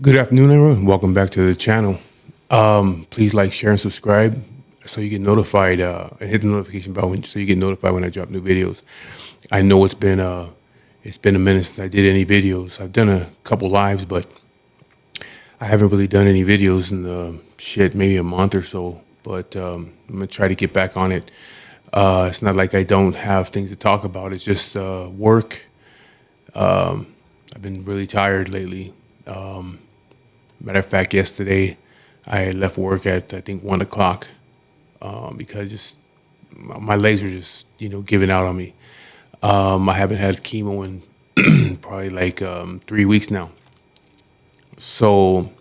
Good afternoon, everyone. Welcome back to the channel. Please like, share, and subscribe so you get notified and hit the notification bell so you get notified when I drop new videos. I know it's been a minute since I did any videos. I've done a couple lives, but I haven't really done any videos in maybe a month or so. But I'm gonna try to get back on it. It's not like I don't have things to talk about. It's just work. I've been really tired lately. Matter of fact, yesterday I left work at I think 1 o'clock because just my legs were just giving out on me. I haven't had chemo in probably like 3 weeks now. So,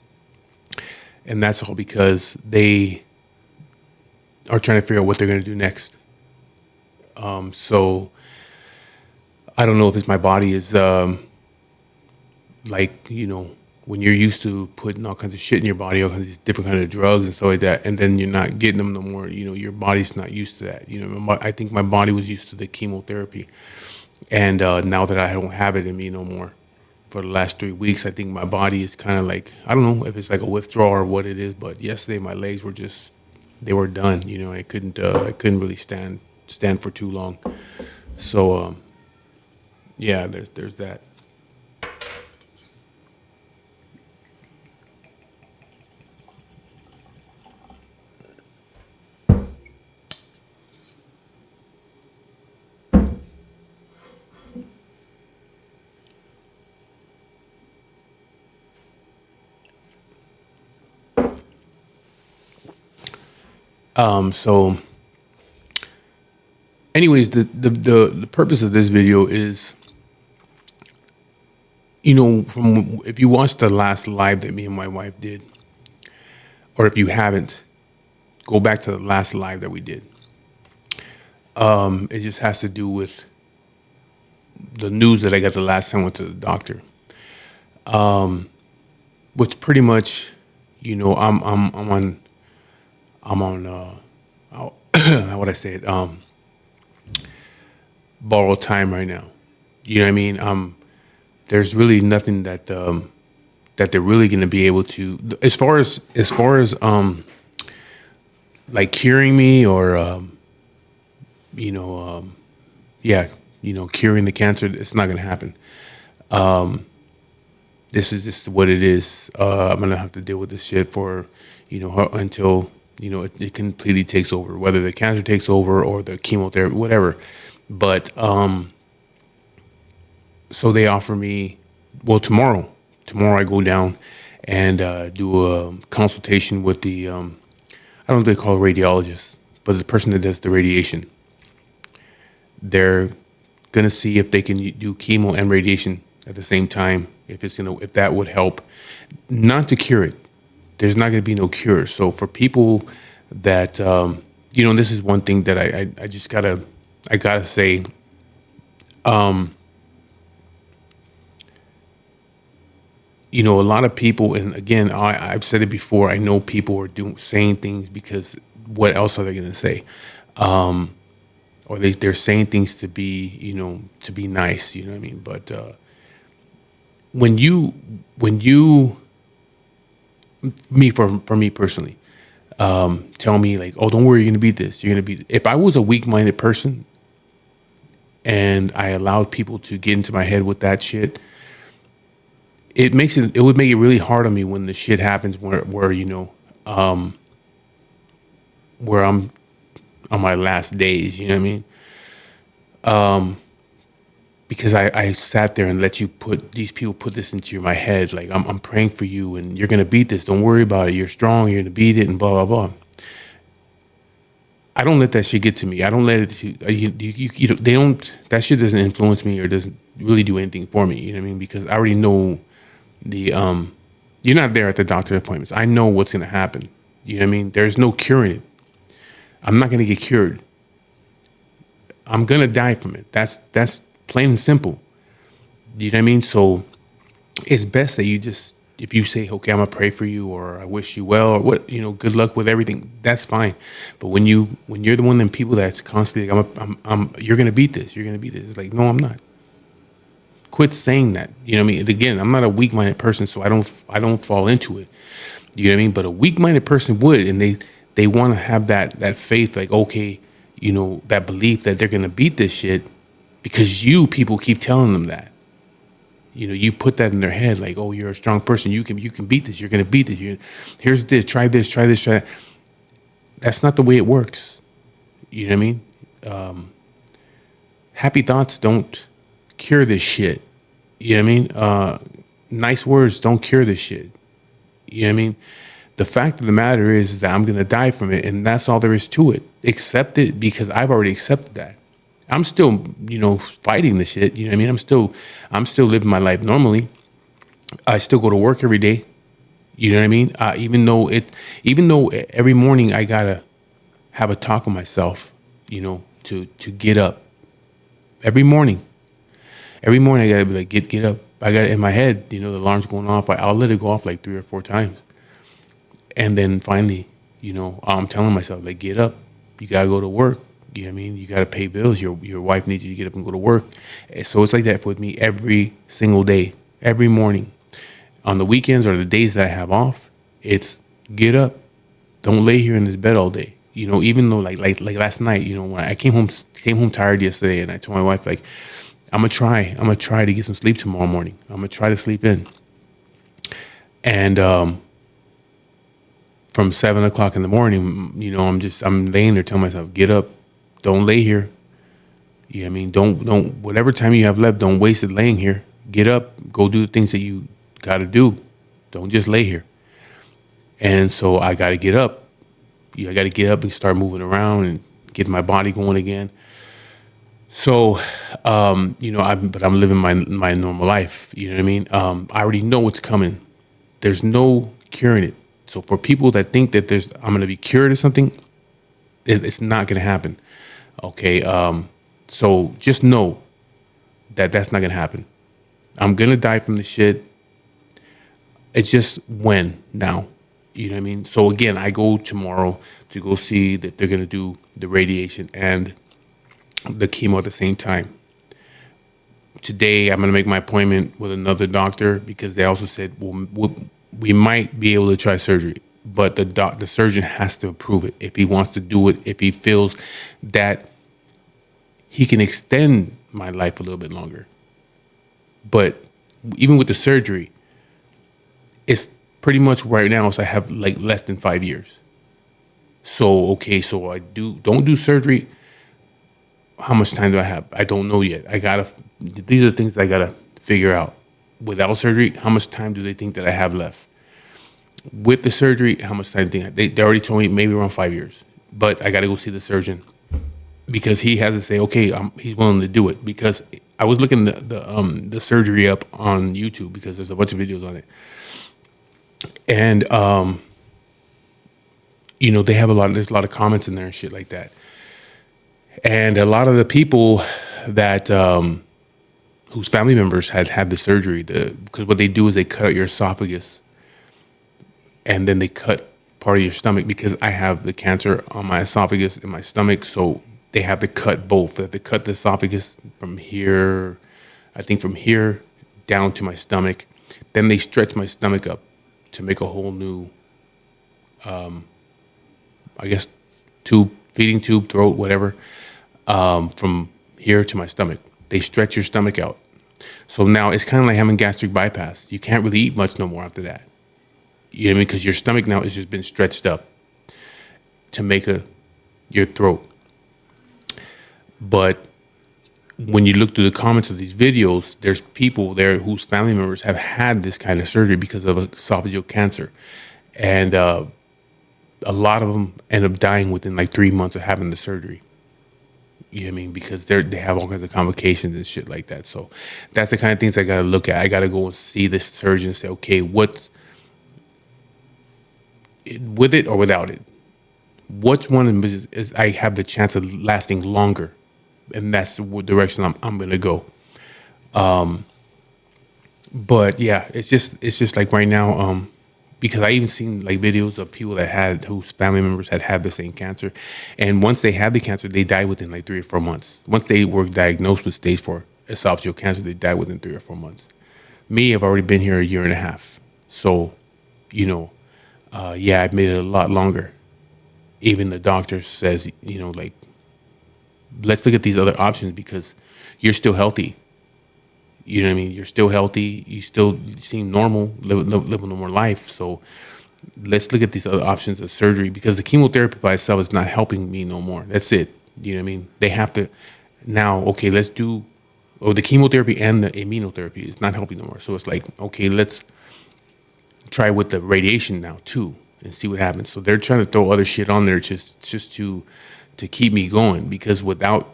and that's all because they are trying to figure out what they're going to do next. So I don't know if it's my body is like when you're used to putting all kinds of shit in your body, all kinds of different kind of drugs and stuff like that, and then you're not getting them no more. Your body's not used to that. I think my body was used to the chemotherapy, and now that I don't have it in me no more, for the last 3 weeks, I think my body is kind of like, I don't know if it's like a withdrawal or what it is, but yesterday my legs were just, they were done. I couldn't really stand for too long. So yeah, there's that. So anyways, the purpose of this video is, from if you watched the last live that me and my wife did, or if you haven't, go back to the last live that we did. It just has to do with the news that I got the last time I went to the doctor, which pretty much, I'm on how would I say it? Borrowed time right now. You know what I mean? There's really nothing that they're really going to be able to, as far as like curing me or you know yeah, curing the cancer. It's not going to happen. This is just what it is. I'm gonna have to deal with this shit for, until it completely takes over, whether the cancer takes over or the chemotherapy, whatever. But so they offer me, well, tomorrow I go down and do a consultation with the I don't know if they call it radiologist, but the person that does the radiation. They're gonna see if they can do chemo and radiation at the same time. If that would help, not to cure it. There's not gonna be no cure. So for people that this is one thing that I just gotta say. A lot of people, and again, I've said it before. I know people are saying things because what else are they gonna say? Or they're saying things to be nice. You know what I mean? But when you me for me personally, tell me like, oh, don't worry, you're gonna beat this. You're gonna beat. If I was a weak-minded person and I allowed people to get into my head with that shit, it would make it really hard on me when the shit happens where I'm on my last days. You know what I mean? Because I sat there and let you put these people put this into my head. Like I'm praying for you and you're gonna beat this. Don't worry about it. You're strong. You're gonna beat it and blah blah blah. I don't let that shit get to me. I don't let it to they don't. That shit doesn't influence me or doesn't really do anything for me. You know what I mean? Because I already know the you're not there at the doctor appointments. I know what's gonna happen. You know what I mean? There's no curing it. I'm not gonna get cured. I'm gonna die from it. That's plain and simple. You know what I mean? So it's best that you just, if you say, okay, I'm gonna pray for you, or I wish you well, or what, good luck with everything. That's fine. But when you're the one of them people that's constantly, like, you're gonna beat this. You're gonna beat this. It's like, no, I'm not. Quit saying that. You know what I mean? And again, I'm not a weak-minded person, so I don't fall into it. You know what I mean? But a weak-minded person would, and they want to have that faith, like, okay, that belief that they're gonna beat this shit because people keep telling them that. You put that in their head, like, oh, you're a strong person. You can beat this. You're gonna beat this. Here's this. Try this. Try this. Try that. That's not the way it works. You know what I mean? Happy thoughts don't cure this shit. You know what I mean? Nice words don't cure this shit. You know what I mean? The fact of the matter is that I'm going to die from it, and that's all there is to it. Accept it, because I've already accepted that. I'm still, fighting the shit. You know what I mean? I'm still living my life normally. I still go to work every day. You know what I mean? Even though every morning I gotta have a talk with myself, to get up. Every morning I gotta be like, get up. I got it in my head, the alarm's going off. I'll let it go off like 3 or 4 times. And then finally, I'm telling myself, like, get up. You gotta go to work. You know what I mean? You gotta pay bills. Your wife needs you to get up and go to work. And so it's like that with me every single day, every morning. On the weekends or the days that I have off, it's get up. Don't lay here in this bed all day. Even though like last night, when I came home tired yesterday, and I told my wife, like, I'm gonna try to get some sleep tomorrow morning. I'm gonna try to sleep in. And from 7 o'clock in the morning, I'm laying there telling myself, get up, don't lay here. You know what I mean? Don't whatever time you have left, don't waste it laying here. Get up, go do the things that you gotta do. Don't just lay here. And so I gotta get up. I gotta get up and start moving around and get my body going again. So, but I'm living my normal life. You know what I mean? I already know what's coming. There's no curing it. So for people that think that I'm going to be cured of something, it's not going to happen. Okay. So just know that that's not going to happen. I'm going to die from the shit. It's just when now, you know what I mean? So again, I go tomorrow to go see that they're going to do the radiation and the chemo at the same time. Today, I'm going to make my appointment with another doctor because they also said, well, we might be able to try surgery, but the surgeon has to approve it. If he wants to do it, if he feels that he can extend my life a little bit longer. But even with the surgery, it's pretty much right now, so I have like less than 5 years. So, okay, so don't do surgery. How much time do I have? I don't know yet. These are the things that I gotta figure out. Without surgery, how much time do they think that I have left? With the surgery, how much time do they already told me maybe around 5 years. But I gotta go see the surgeon because he has to say, okay, he's willing to do it. Because I was looking the surgery up on YouTube because there's a bunch of videos on it. And they have there's a lot of comments in there and shit like that. And a lot of the people that whose family members had the surgery, because what they do is they cut out your esophagus, and then they cut part of your stomach, because I have the cancer on my esophagus and my stomach, so they have to cut both. They have to cut the esophagus from here, I think from here down to my stomach. Then they stretch my stomach up to make a whole new, I guess, feeding tube, throat, whatever. From here to my stomach. They stretch your stomach out. So now it's kind of like having gastric bypass. You can't really eat much no more after that. You know what I mean? Because your stomach now has just been stretched up to make your throat. But when you look through the comments of these videos, there's people there whose family members have had this kind of surgery because of esophageal cancer. And a lot of them end up dying within like 3 months of having the surgery. You know what I mean? Because they have all kinds of complications and shit like that. So that's the kind of things I got to look at. I got to go and see this surgeon and say, okay, what's with it or without it? Which one is I have the chance of lasting longer? And that's the direction I'm going to go. But yeah, it's just like right now, because I even seen like videos of people whose family members had the same cancer. And once they had the cancer, they died within like 3 or 4 months. Once they were diagnosed with stage 4, esophageal cancer. They die within 3 or 4 months. Me, I've already been here a year and a half. So, you know, yeah, I've made it a lot longer. Even the doctor says, like, let's look at these other options because you're still healthy. You know what I mean? You're still healthy. You still seem normal, live a normal life. So let's look at these other options of surgery because the chemotherapy by itself is not helping me no more. That's it. You know what I mean? They have to now, okay, let's do, the chemotherapy and the immunotherapy is not helping no more. So it's like, okay, let's try with the radiation now too and see what happens. So they're trying to throw other shit on there just to keep me going because without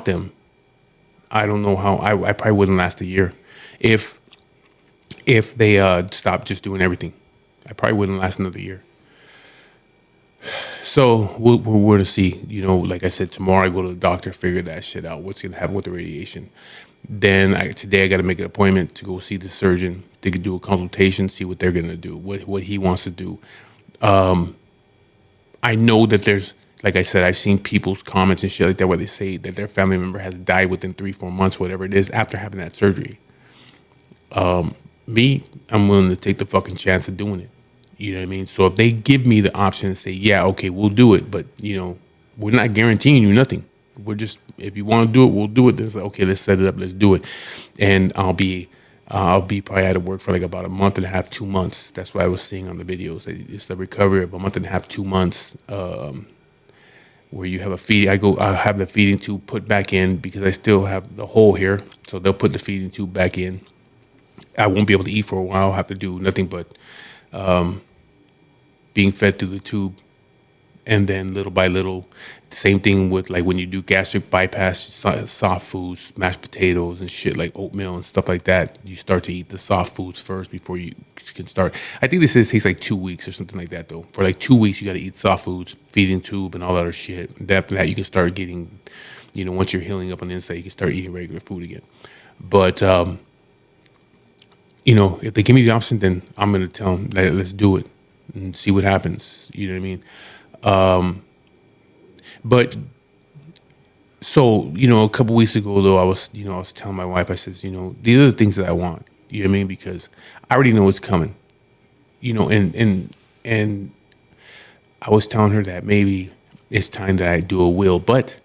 them, I don't know how I probably wouldn't last a year if they stopped just doing everything. I probably wouldn't last another year. So we're to see. Like I said, tomorrow I go to the doctor, figure that shit out. What's gonna happen with the radiation? Then today I got to make an appointment to go see the surgeon. They could do a consultation, see what they're gonna do, what he wants to do. I know that there's, like I said, I've seen people's comments and shit like that where they say that their family member has died within 3-4 months, whatever it is, after having that surgery. Me, I'm willing to take the fucking chance of doing it. You know what I mean? So if they give me the option and say, yeah, okay, we'll do it, but we're not guaranteeing you nothing. We're just, if you want to do it, we'll do it. Then it's like, okay, let's set it up, let's do it. And I'll be probably out of work for like about a month and a half, 2 months. That's what I was seeing on the videos. It's the recovery of a month and a half, 2 months, where you have a feed. I have the feeding tube put back in because I still have the hole here. So they'll put the feeding tube back in. I won't be able to eat for a while. I'll have to do nothing but being fed through the tube. And then little by little, same thing with like when you do gastric bypass, soft foods, mashed potatoes and shit like oatmeal and stuff like that. You start to eat the soft foods first before you can start. I think this takes like 2 weeks or something like that though. For like 2 weeks, you got to eat soft foods, feeding tube and all that other shit. And after that, you can start getting, once you're healing up on the inside, you can start eating regular food again. But, if they give me the option, then I'm going to tell them, let's do it and see what happens. You know what I mean? But so, a couple weeks ago though, I was telling my wife, I says, these are the things that I want, you know what I mean? Because I already know it's coming, and I was telling her that maybe it's time that I do a will, but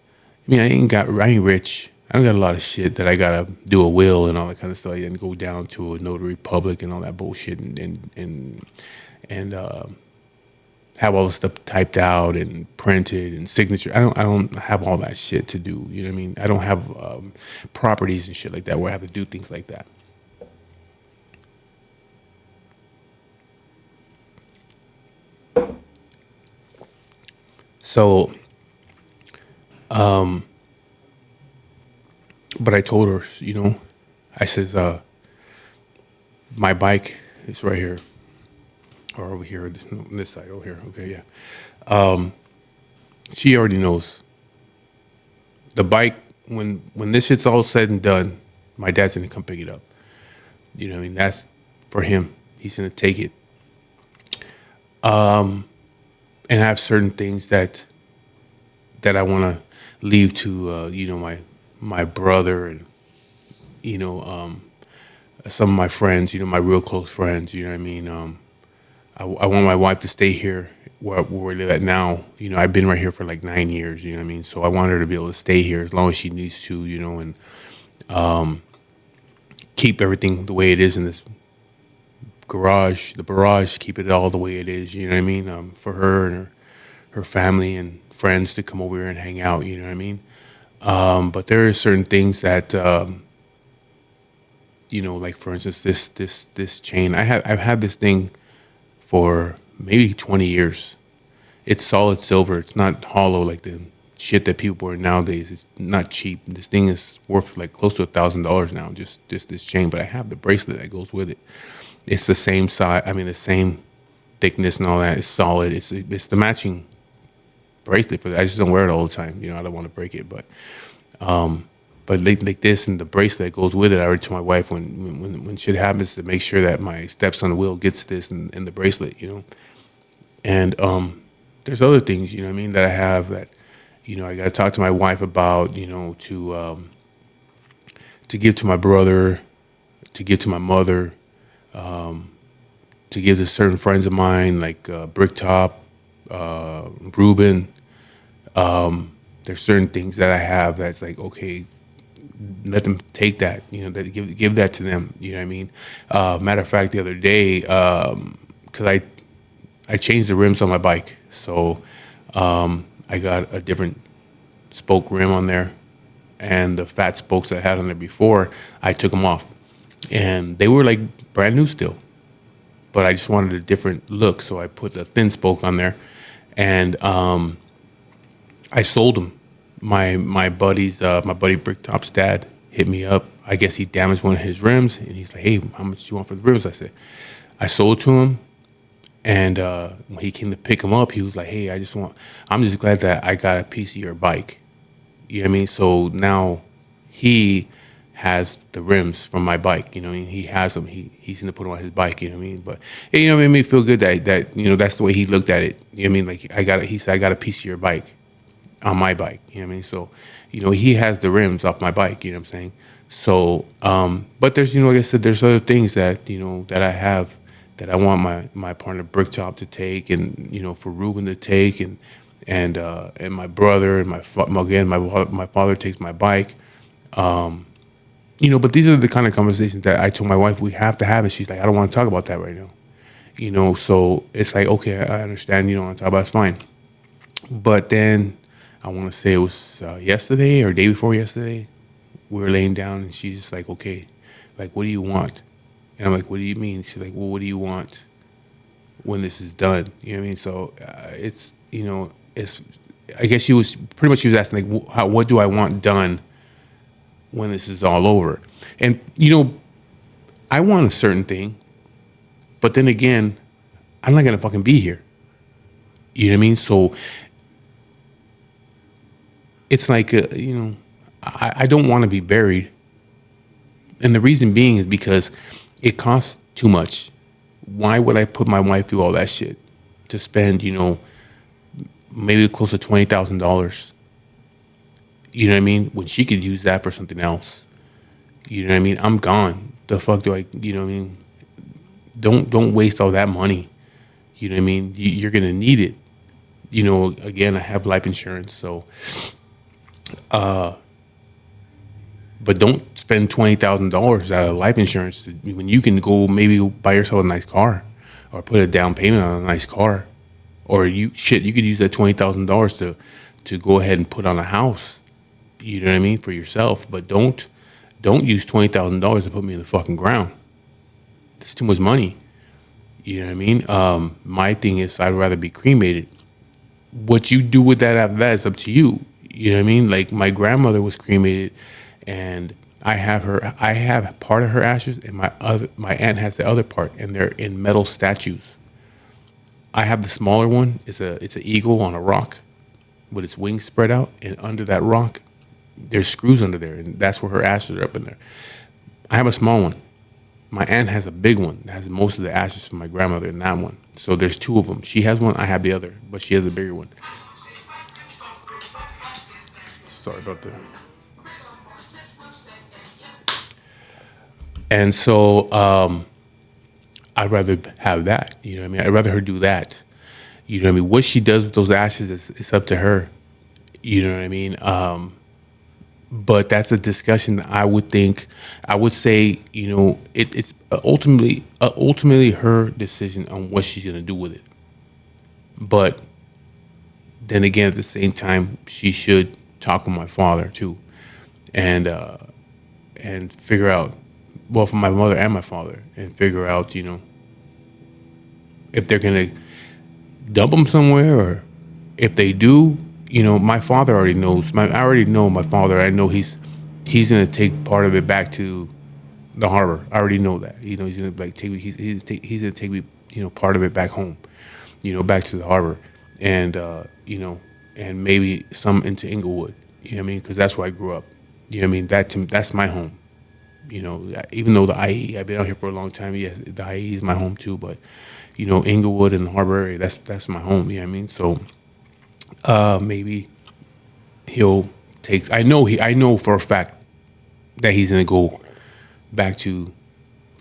I mean, I ain't rich. I don't got a lot of shit that I gotta do a will and all that kind of stuff and go down to a notary public and all that bullshit and have all the stuff typed out and printed and signature. I don't have all that shit to do. You know what I mean? I don't have properties and shit like that where I have to do things like that. So, but I told her, I says, my bike is right here or over here, on this side over here. Okay, yeah. She already knows the bike. When this shit's all said and done, my dad's gonna come pick it up. You know what I mean? That's for him. He's gonna take it. And I have certain things that I want to leave to my brother and some of my friends. My real close friends. You know what I mean? I want my wife to stay here where we live at now. I've been right here for like 9 years. You know what I mean? So I want her to be able to stay here as long as she needs to. And keep everything the way it is in this garage, the barrage. Keep it all the way it is. You know what I mean? For her and her family and friends to come over here and hang out. You know what I mean? But there are certain things that like for instance, this chain. I've had this thing for maybe 20 years. It's solid silver. It's not hollow like the shit that people wear nowadays. It's not cheap. This thing is worth like close to $1,000 now. Just this chain. But I have the bracelet that goes with it. It's the same size. I mean, the same thickness and all that. It's solid. It's the matching bracelet for that. I just don't wear it all the time. I don't want to break it, but like this and the bracelet that goes with it. I already told my wife when shit happens to make sure that my stepson Will gets this and the bracelet. And there's other things, what I mean, that I have that, I got to talk to my wife about, to give to my brother, to give to my mother, to give to certain friends of mine like Bricktop, Ruben. There's certain things that I have that's like, okay, let them take that, that give that to them. You know what I mean? Matter of fact, the other day, because I changed the rims on my bike, so I got a different spoke rim on there, and the fat spokes I had on there before, I took them off, and they were like brand new still, but I just wanted a different look, so I put a thin spoke on there, and I sold them. My buddy Bricktop's dad hit me up. I guess he damaged one of his rims, and he's like, "Hey, how much do you want for the rims?" I said, I sold to him, and when he came to pick him up, he was like, "Hey, I'm just glad that I got a piece of your bike." You know what I mean? So now he has the rims from my bike. You know what I mean? He has them. He's gonna put them on his bike. You know what I mean? But hey, it made me feel good that that's the way he looked at it. You know what I mean? Like he said, I got a piece of your bike on my bike. You know what I mean? So, he has the rims off my bike. You know what I'm saying? So, but there's, like I said, there's other things that, that I have that I want my partner Bricktop to take, and, for Ruben to take, and my brother and my father takes my bike. But these are the kind of conversations that I told my wife we have to have, and she's like, I don't want to talk about that right now. So it's like, okay, I understand. You don't want to talk about it, it's fine. But then I want to say it was yesterday or day before yesterday, we were laying down, and she's just like, okay, like, what do you want? And I'm like, what do you mean? She's like, well, what do you want when this is done? You know what I mean? So it's, I guess she was asking, like, what do I want done when this is all over? And, I want a certain thing, but then again, I'm not going to fucking be here. You know what I mean? So it's like, I don't want to be buried. And the reason being is because it costs too much. Why would I put my wife through all that shit to spend, maybe close to $20,000? You know what I mean? When she could use that for something else. You know what I mean? I'm gone. The fuck do I, you know what I mean? Don't waste all that money. You know what I mean? You're going to need it. Again, I have life insurance, so but don't spend $20,000 out of life insurance when you can go maybe buy yourself a nice car, or put a down payment on a nice car, or you could use that $20,000 to go ahead and put on a house. You know what I mean, for yourself. But don't use $20,000 to put me in the fucking ground. It's too much money. You know what I mean? My thing is, I'd rather be cremated. What you do with that after that is up to you. You know what I mean? Like, my grandmother was cremated, and I have part of her ashes, and my aunt has the other part, and they're in metal statues. I have the smaller one. It's an eagle on a rock with its wings spread out, and under that rock, there's screws under there, and that's where her ashes are up in there. I have a small one. My aunt has a big one that has most of the ashes from my grandmother in that one. So there's two of them. She has one, I have the other, but she has a bigger one. Sorry about that. And so I'd rather have that. You know what I mean? I'd rather her do that. You know what I mean? What she does with those ashes is up to her. You know what I mean? But that's a discussion that I would say, it's ultimately her decision on what she's going to do with it. But then again, at the same time, she should talk with my father too, and figure out, well, for my mother and my father, and figure out, if they're going to dump them somewhere, or if they do, my father already knows. I already know my father. I know he's going to take part of it back to the harbor. I already know that. He's going to take me. He's going to take me. Part of it back home. Back to the harbor, and and maybe some into Inglewood. You know what I mean? Because that's where I grew up. You know what I mean? That's my home. Even though the IE, I've been out here for a long time. Yes, the IE is my home too. But Inglewood and the harbor area, that's my home. You know what I mean? So. Maybe he'll take. I know for a fact that he's gonna go back to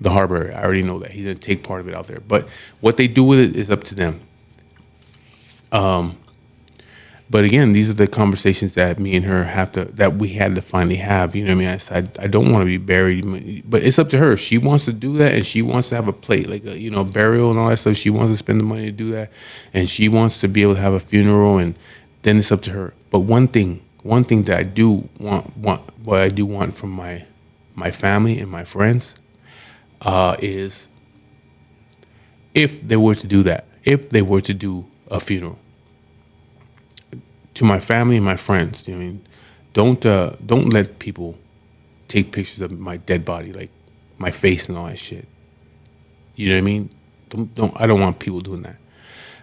the harbor. I already know that he's gonna take part of it out there. But what they do with it is up to them. But again, these are the conversations that me and her have to, that we had to finally have. You know what I mean? I said, I don't want to be buried, but it's up to her. She wants to do that, and she wants to have a plate, like a, burial and all that stuff. She wants to spend the money to do that, and she wants to be able to have a funeral, and then it's up to her. But one thing that I do want what I do want from my family and my friends is if they were to do that, if they were to do a funeral, to my family and my friends, I mean, don't let people take pictures of my dead body, like my face and all that shit. You know what I mean? Don't I don't want people doing that.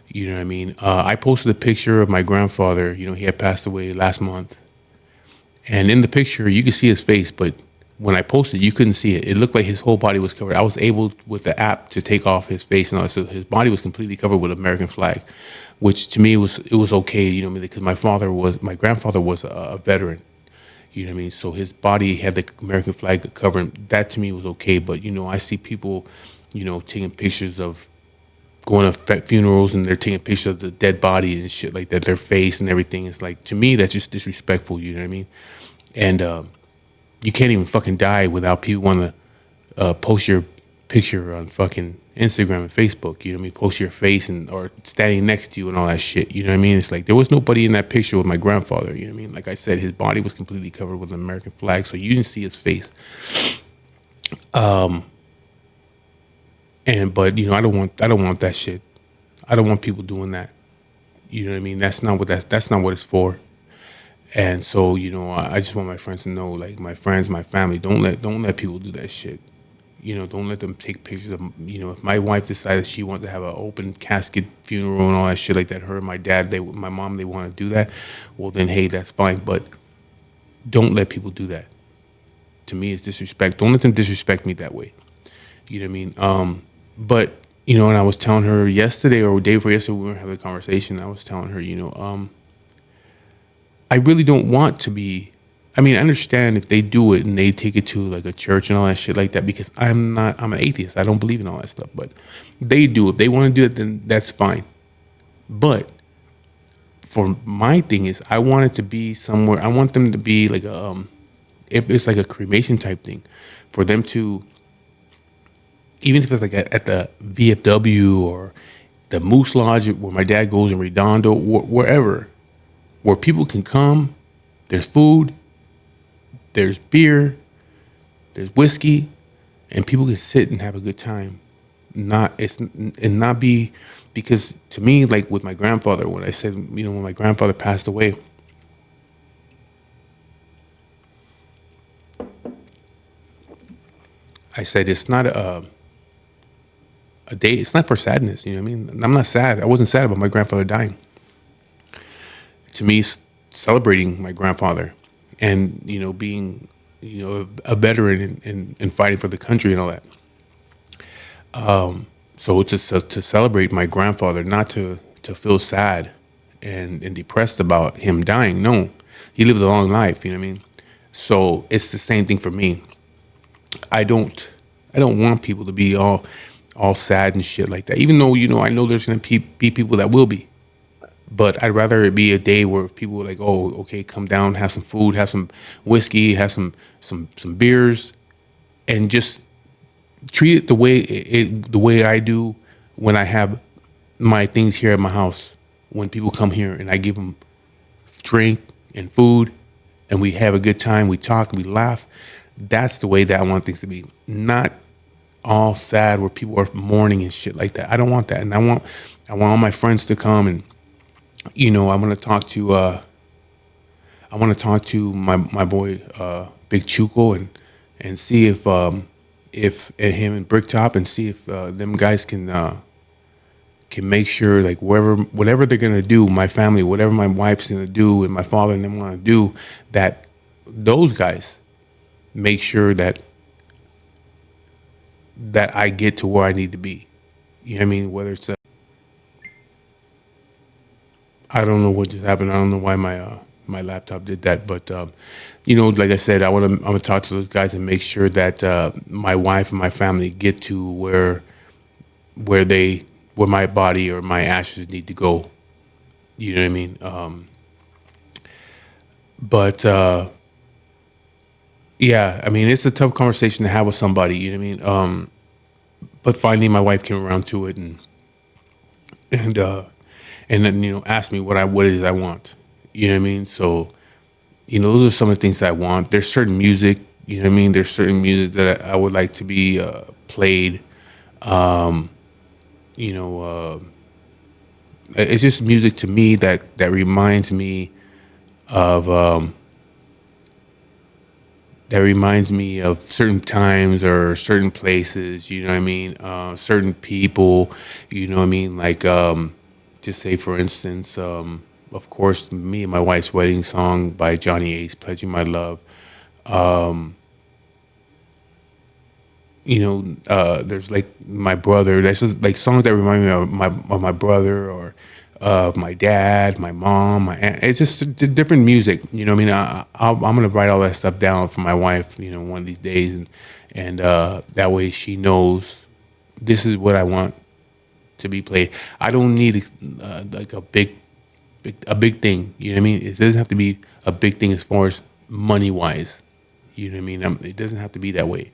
You know what I mean? I posted a picture of my grandfather. He had passed away last month, and in the picture you could see his face, but when I posted, you couldn't see it. It looked like his whole body was covered. I was able with the app to take off his face and all that, so his body was completely covered with American flag, which to me was okay. You know what I mean? Because my grandfather was a veteran. You know what I mean? So his body had the American flag covering. That to me was okay. But I see people, taking pictures of going to funerals, and they're taking pictures of the dead body and shit like that, their face and everything. It's like, to me, that's just disrespectful. You know what I mean? And you can't even fucking die without people want to post your picture on fucking Instagram and Facebook. You know what I mean? Post your face or standing next to you and all that shit. You know what I mean? It's like there was nobody in that picture with my grandfather. You know what I mean? Like I said, his body was completely covered with an American flag, so you didn't see his face. But I don't want that shit. I don't want people doing that. You know what I mean? That's not what it's for. And so, I just want my friends to know, like my friends, my family, don't let people do that shit. Don't let them take pictures of, if my wife decided she wants to have an open casket funeral and all that shit like that, her, my dad, my mom, they want to do that, well then, hey, that's fine. But don't let people do that. To me, it's disrespect. Don't let them disrespect me that way. You know what I mean? But, and I was telling her yesterday or day before yesterday, we were having a conversation. I was telling her, I really don't want to be. I mean, I understand if they do it and they take it to like a church and all that shit like that, because I'm an atheist. I don't believe in all that stuff. But they do. If they want to do it, then that's fine. But for my thing is, I want it to be somewhere. I want them to be like if it's like a cremation type thing, for them to, even if it's like at the VFW or the Moose Lodge where my dad goes in Redondo, wherever, where people can come, there's food, there's beer, there's whiskey, and people can sit and have a good time. Not be, because to me, like with my grandfather, when I said, when my grandfather passed away, I said it's not a day. It's not for sadness. You know what I mean? I'm not sad. I wasn't sad about my grandfather dying. To me, celebrating my grandfather and, being, a veteran and fighting for the country and all that. So to celebrate my grandfather, not to feel sad and depressed about him dying. No, he lived a long life. You know what I mean? So it's the same thing for me. I don't want people to be all sad and shit like that. Even though, I know there's going to be people that will be. But I'd rather it be a day where people are like, oh, okay, come down, have some food, have some whiskey, have some beers, and just treat it the way I do when I have my things here at my house. When people come here and I give them drink and food, and we have a good time, we talk, we laugh. That's the way that I want things to be. Not all sad where people are mourning and shit like that. I don't want that, and I want all my friends to come, and I want to talk to my boy Big Chuco and see if him and Bricktop, and see if them guys can make sure, like, whatever they're gonna do, my family, whatever my wife's gonna do and my father and them want to do, that those guys make sure that I get to where I need to be. You know what I mean? Whether it's I don't know what just happened. I don't know why my my laptop did that. But like I said, I'm gonna talk to those guys and make sure that my wife and my family get to where they where my body or my ashes need to go. You know what I mean? But yeah, I mean, it's a tough conversation to have with somebody. You know what I mean? But finally, my wife came around to it and uh, and then asked me what it is I want. You know what I mean? So those are some of the things that I want. There's certain music. You know what I mean? There's certain music that I would like to be played. You know, it's just music to me that reminds me of certain times or certain places. You know what I mean? Certain people. You know what I mean? Like just say for instance, of course, me and my wife's wedding song by Johnny Ace, "Pledging My Love." There's like my brother. That's just like songs that remind me of my brother or of my dad, my mom, my aunt. It's just different music. You know what I mean? I'm gonna write all that stuff down for my wife. One of these days, and that way she knows this is what I want to be played. I don't need like a big thing. You know what I mean? It doesn't have to be a big thing as far as money wise. You know what I mean? It doesn't have to be that way.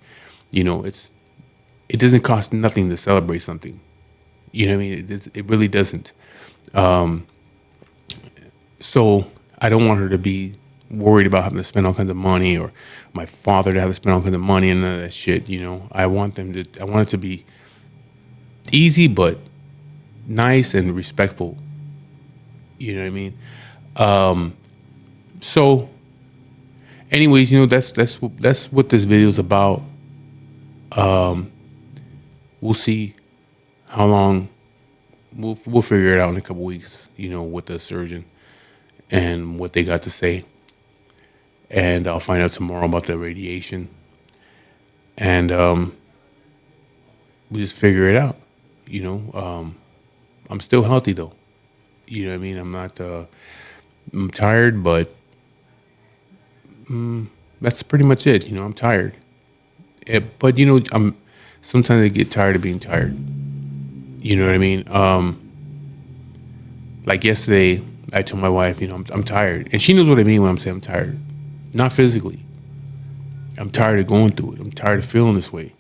It doesn't cost nothing to celebrate something. You know what I mean? It really doesn't. So I don't want her to be worried about having to spend all kinds of money, or my father to have to spend all kinds of money and none of that shit. I want I want it to be easy but nice and respectful. You know what I mean? So, anyways, that's what this video is about. We'll see how long. We'll figure it out in a couple weeks. With the surgeon and what they got to say, and I'll find out tomorrow about the radiation, and we just figure it out. I'm still healthy though. You know what I mean? I'm not. I'm tired, but that's pretty much it. I'm tired. But I'm sometimes I get tired of being tired. You know what I mean? Like yesterday, I told my wife, I'm tired, and she knows what I mean when I'm saying I'm tired. Not physically. I'm tired of going through it. I'm tired of feeling this way.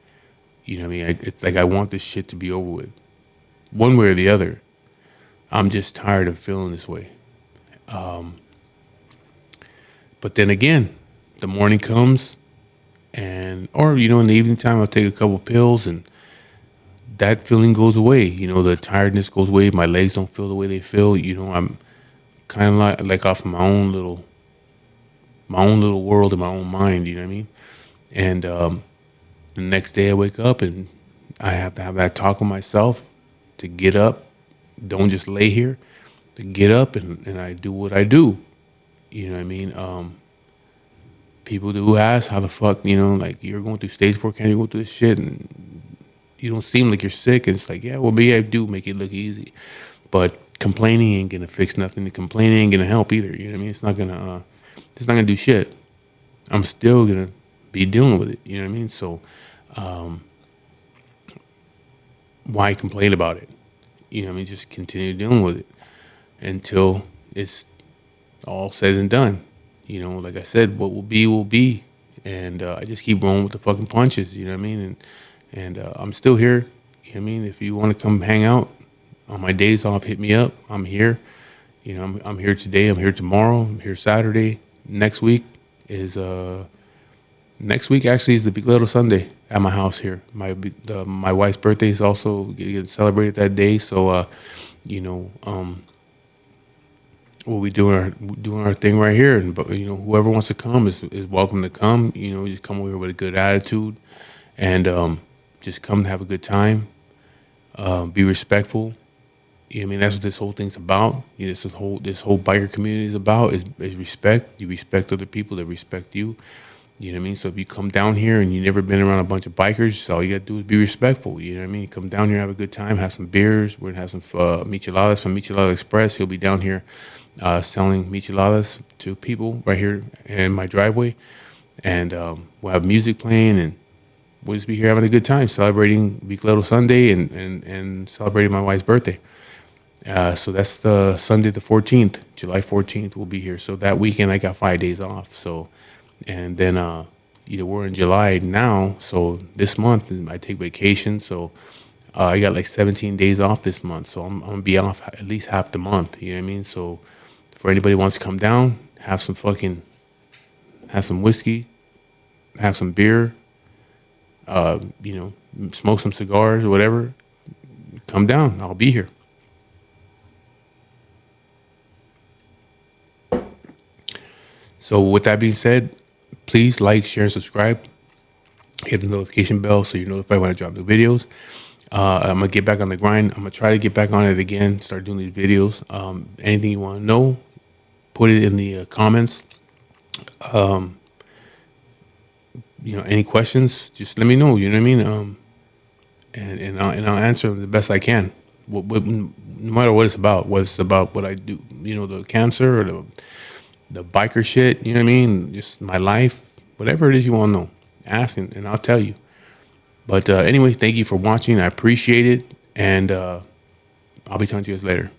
You know what I mean? It's like I want this shit to be over with, one way or the other. I'm just tired of feeling this way. But then again, the morning comes, or in the evening time, I'll take a couple pills, and that feeling goes away. The tiredness goes away. My legs don't feel the way they feel. I'm kind of like off my own little world in my own mind. You know what I mean? And the next day I wake up and I have to have that talk with myself to get up. Don't just lay here. To get up and I do what I do. You know what I mean? People do ask how the fuck, like you're going through stage 4 cancer, you go through this shit and you don't seem like you're sick. And it's like, yeah, well, maybe I do make it look easy. But complaining ain't gonna fix nothing. The complaining ain't gonna help either. You know what I mean? It's not gonna do shit. I'm still gonna be dealing with it. You know what I mean? So why complain about it? You know what I mean? Just continue dealing with it until it's all said and done. Like I said, what will be will be, and I just keep rolling with the fucking punches. You know what I mean? And I'm still here. You know what I mean? If you want to come hang out on my days off, hit me up. I'm here. I'm here today. I'm here tomorrow. I'm here Saturday. Next week actually is the Big Little Sunday at my house here. My wife's birthday is also getting celebrated that day. So we'll be doing our thing right here, and whoever wants to come is welcome to come. Just come over here with a good attitude, and just come and have a good time. Be respectful. I mean, that's what this whole thing's about. This whole biker community is about is respect. You respect other people that respect you. You know what I mean? So if you come down here and you never been around a bunch of bikers, so all you gotta do is be respectful. You know what I mean? Come down here, have a good time, have some beers. We're gonna have some micheladas from Michelada Express. He'll be down here selling micheladas to people right here in my driveway, and we'll have music playing, and we'll just be here having a good time, celebrating Biclero Sunday and celebrating my wife's birthday. So that's the Sunday the 14th, July 14th. We'll be here. So that weekend I got 5 days off. So, and then we're in July now. So this month I take vacation. So I got like 17 days off this month. So I'm gonna be off at least half the month. You know what I mean? So for anybody who wants to come down, have some whiskey, have some beer, smoke some cigars or whatever. Come down. I'll be here. So with that being said, please like, share, and subscribe. Hit the notification bell so you're notified when I drop new videos. I'm gonna get back on the grind. I'm gonna try to get back on it again. Start doing these videos. Anything you want to know, put it in the comments. Any questions, just let me know. You know what I mean? And I'll answer them the best I can. No matter what it's about, what I do. The cancer or the biker shit, you know what I mean? Just my life, whatever it is you want to know, ask and I'll tell you. But anyway, thank you for watching. I appreciate it. And I'll be talking to you guys later.